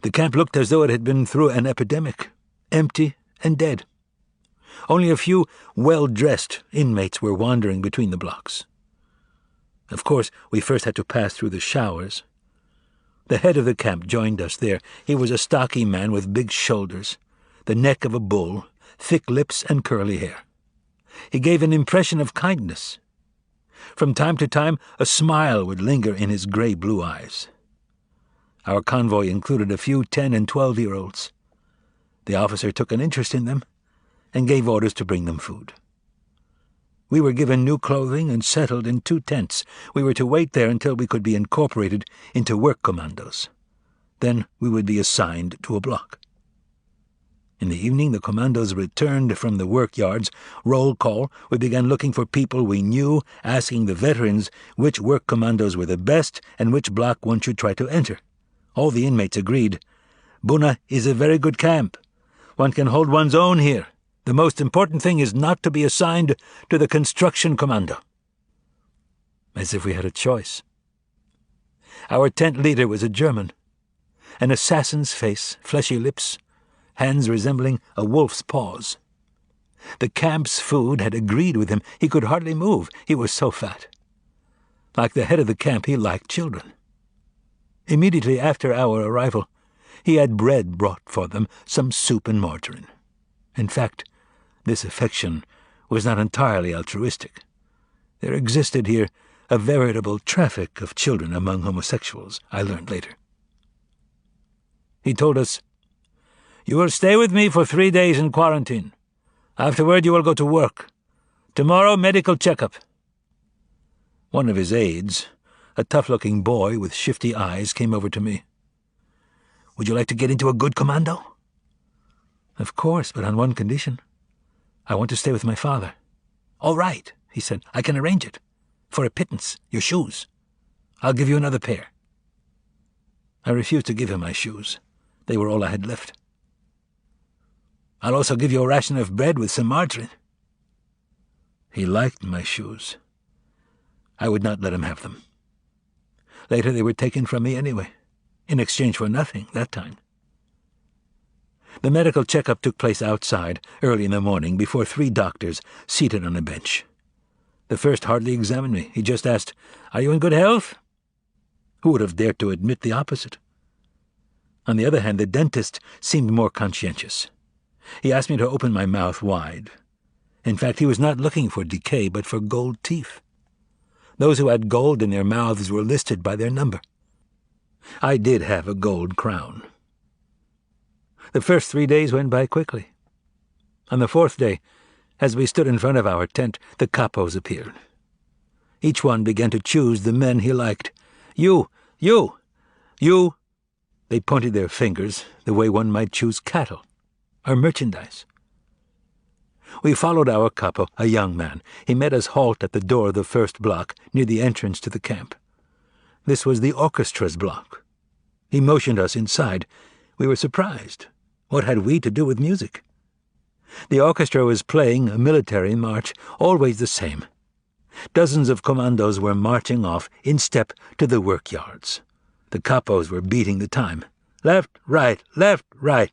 The camp looked as though it had been through an epidemic, empty and dead. Only a few well-dressed inmates were wandering between the blocks. Of course, we first had to pass through the showers. The head of the camp joined us there. He was a stocky man with big shoulders, the neck of a bull, thick lips and curly hair. He gave an impression of kindness. From time to time, a smile would linger in his gray-blue eyes. Our convoy included a few 10- and 12-year-olds. The officer took an interest in them and gave orders to bring them food. We were given new clothing and settled in 2 tents. We were to wait there until we could be incorporated into work commandos. Then we would be assigned to a block. In the evening, the commandos returned from the work yards. Roll call. We began looking for people we knew, asking the veterans which work commandos were the best and which block one should try to enter. All the inmates agreed. Buna is a very good camp. One can hold one's own here. The most important thing is not to be assigned to the construction commando. As if we had a choice. Our tent leader was a German. An assassin's face, fleshy lips, hands resembling a wolf's paws. The camp's food had agreed with him. He could hardly move. He was so fat. Like the head of the camp, he liked children. Immediately after our arrival, he had bread brought for them, some soup and margarine. In fact, this affection was not entirely altruistic. There existed here a veritable traffic of children among homosexuals, I learned later. He told us, "You will stay with me for 3 days in quarantine. Afterward you will go to work. Tomorrow, medical checkup." One of his aides, a tough-looking boy with shifty eyes, came over to me. "Would you like to get into a good commando?" "Of course, but on one condition. I want to stay with my father." "All right," he said. "I can arrange it. For a pittance, your shoes. I'll give you another pair." I refused to give him my shoes. They were all I had left. "I'll also give you a ration of bread with some margarine." He liked my shoes. I would not let him have them. Later they were taken from me anyway, in exchange for nothing that time. The medical checkup took place outside, early in the morning, before 3 doctors seated on a bench. The first hardly examined me. He just asked, "Are you in good health?" Who would have dared to admit the opposite? On the other hand, the dentist seemed more conscientious. He asked me to open my mouth wide. In fact, he was not looking for decay, but for gold teeth. Those who had gold in their mouths were listed by their number. I did have a gold crown. The first 3 days went by quickly. On the 4th day, as we stood in front of our tent, the capos appeared. Each one began to choose the men he liked. You! They pointed their fingers the way one might choose cattle or merchandise. We followed our capo, a young man. He made us halt at the door of the first block, near the entrance to the camp. This was the orchestra's block. He motioned us inside. We were surprised. What had we to do with music? The orchestra was playing a military march, always the same. Dozens of commandos were marching off in step to the work yards. The capos were beating the time. Left, right, left, right.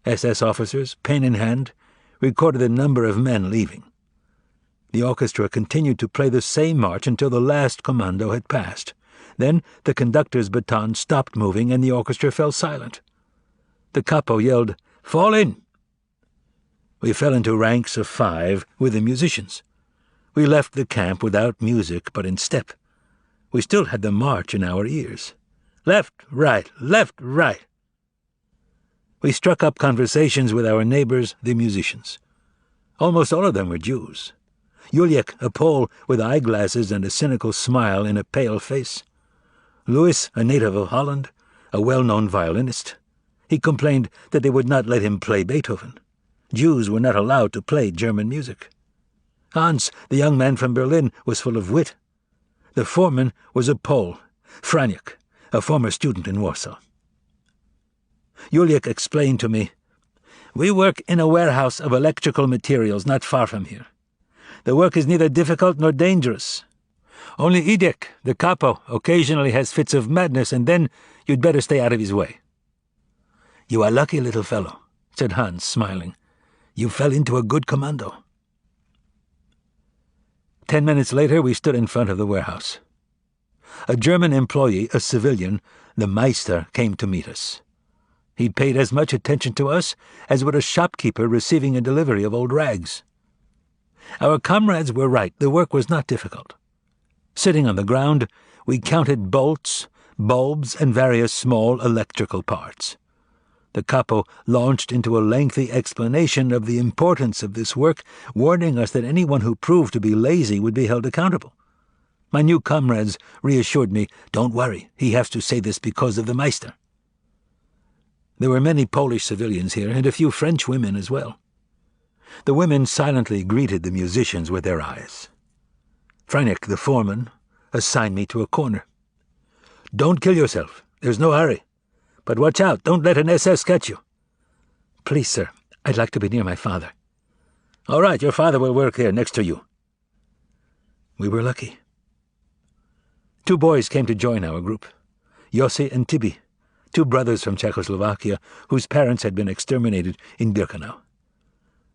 SS officers, pen in hand, recorded the number of men leaving. The orchestra continued to play the same march until the last commando had passed. Then the conductor's baton stopped moving and the orchestra fell silent. The capo yelled, "Fall in!" We fell into ranks of 5 with the musicians. We left the camp without music but in step. We still had the march in our ears. Left, right, left, right. We struck up conversations with our neighbors, the musicians. Almost all of them were Jews. Juliek, a Pole with eyeglasses and a cynical smile in a pale face. Louis, a native of Holland, a well-known violinist. He complained that they would not let him play Beethoven. Jews were not allowed to play German music. Hans, the young man from Berlin, was full of wit. The foreman was a Pole, Franiuk, a former student in Warsaw. Juliek explained to me, "We work in a warehouse of electrical materials not far from here. The work is neither difficult nor dangerous. Only Idek, the capo, occasionally has fits of madness, and then you'd better stay out of his way. "You are lucky, little fellow," said Hans, smiling. "You fell into a good commando." 10 minutes later, we stood in front of the warehouse. A German employee, a civilian, the Meister, came to meet us. He paid as much attention to us as would a shopkeeper receiving a delivery of old rags. Our comrades were right. The work was not difficult. Sitting on the ground, we counted bolts, bulbs, and various small electrical parts. The capo launched into a lengthy explanation of the importance of this work, warning us that anyone who proved to be lazy would be held accountable. My new comrades reassured me, "Don't worry, he has to say this because of the Meister." There were many Polish civilians here, and a few French women as well. The women silently greeted the musicians with their eyes. Freinek, the foreman, assigned me to a corner. "Don't kill yourself. There's no hurry. But watch out, don't let an SS catch you." "Please, sir, I'd like to be near my father." "All right, your father will work here next to you." We were lucky. 2 boys came to join our group, Yossi and Tibi, 2 brothers from Czechoslovakia whose parents had been exterminated in Birkenau.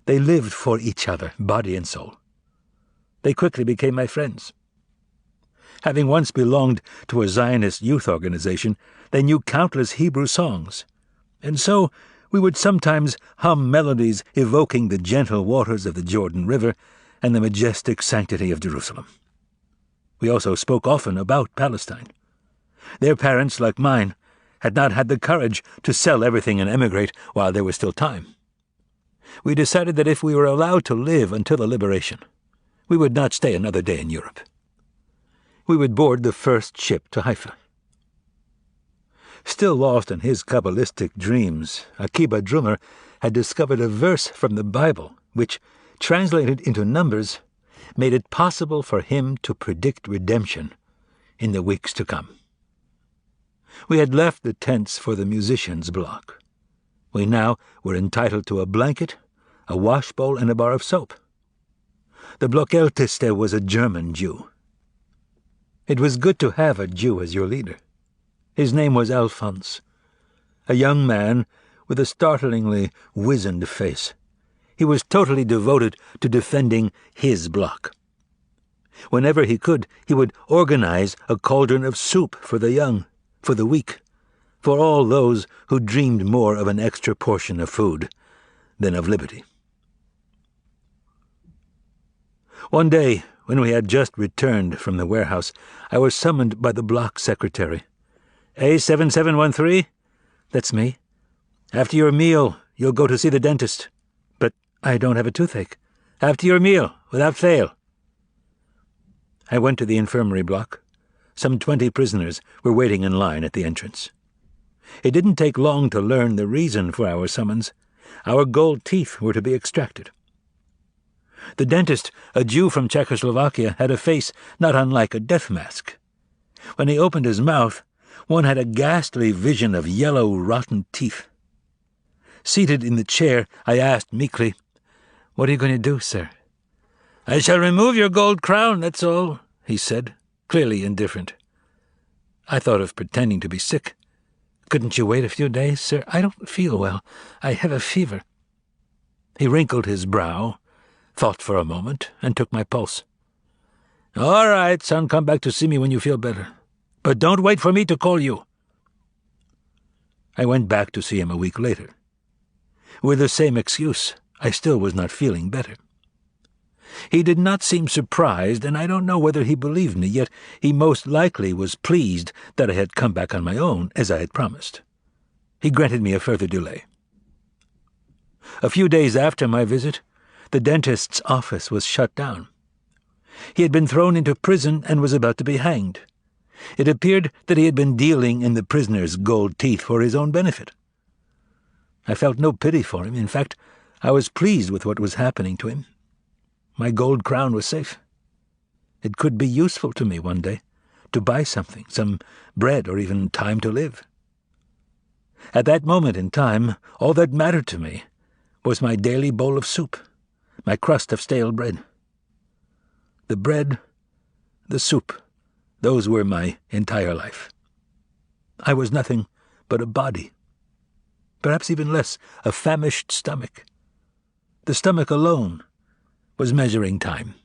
They lived for each other, body and soul. They quickly became my friends. Having once belonged to a Zionist youth organization, they knew countless Hebrew songs, and so we would sometimes hum melodies evoking the gentle waters of the Jordan River and the majestic sanctity of Jerusalem. We also spoke often about Palestine. Their parents, like mine, had not had the courage to sell everything and emigrate while there was still time. We decided that if we were allowed to live until the liberation, we would not stay another day in Europe. We would board the first ship to Haifa. Still lost in his Kabbalistic dreams, Akiba Drummer had discovered a verse from the Bible which, translated into numbers, made it possible for him to predict redemption in the weeks to come. We had left the tents for the musicians' block. We now were entitled to a blanket, a washbowl, and a bar of soap. The Blockälteste was a German Jew. It was good to have a Jew as your leader. His name was Alphonse, a young man with a startlingly wizened face. He was totally devoted to defending his block. Whenever he could, he would organize a cauldron of soup for the young, for the weak, for all those who dreamed more of an extra portion of food than of liberty. One day, when we had just returned from the warehouse, I was summoned by the block secretary. "A7713? "That's me." "After your meal, you'll go to see the dentist." "But I don't have a toothache." "After your meal, without fail." I went to the infirmary block. Some 20 prisoners were waiting in line at the entrance. It didn't take long to learn the reason for our summons. Our gold teeth were to be extracted. The dentist, a Jew from Czechoslovakia, had a face not unlike a death mask. When he opened his mouth, one had a ghastly vision of yellow, rotten teeth. Seated in the chair, I asked meekly, "What are you going to do, sir?" "I shall remove your gold crown, that's all," he said, clearly indifferent. I thought of pretending to be sick. "Couldn't you wait a few days, sir? I don't feel well. I have a fever." He wrinkled his brow, thought for a moment, and took my pulse. "All right, son, come back to see me when you feel better. But don't wait for me to call you." I went back to see him a week later. With the same excuse, I still was not feeling better. He did not seem surprised, and I don't know whether he believed me, yet he most likely was pleased that I had come back on my own, as I had promised. He granted me a further delay. A few days after my visit, the dentist's office was shut down. He had been thrown into prison and was about to be hanged. It appeared that he had been dealing in the prisoner's gold teeth for his own benefit. I felt no pity for him. In fact, I was pleased with what was happening to him. My gold crown was safe. It could be useful to me one day, to buy something, some bread or even time to live. At that moment in time, all that mattered to me was my daily bowl of soup, my crust of stale bread. The bread, the soup, those were my entire life. I was nothing but a body. perhaps even less, a famished stomach. The stomach alone was measuring time.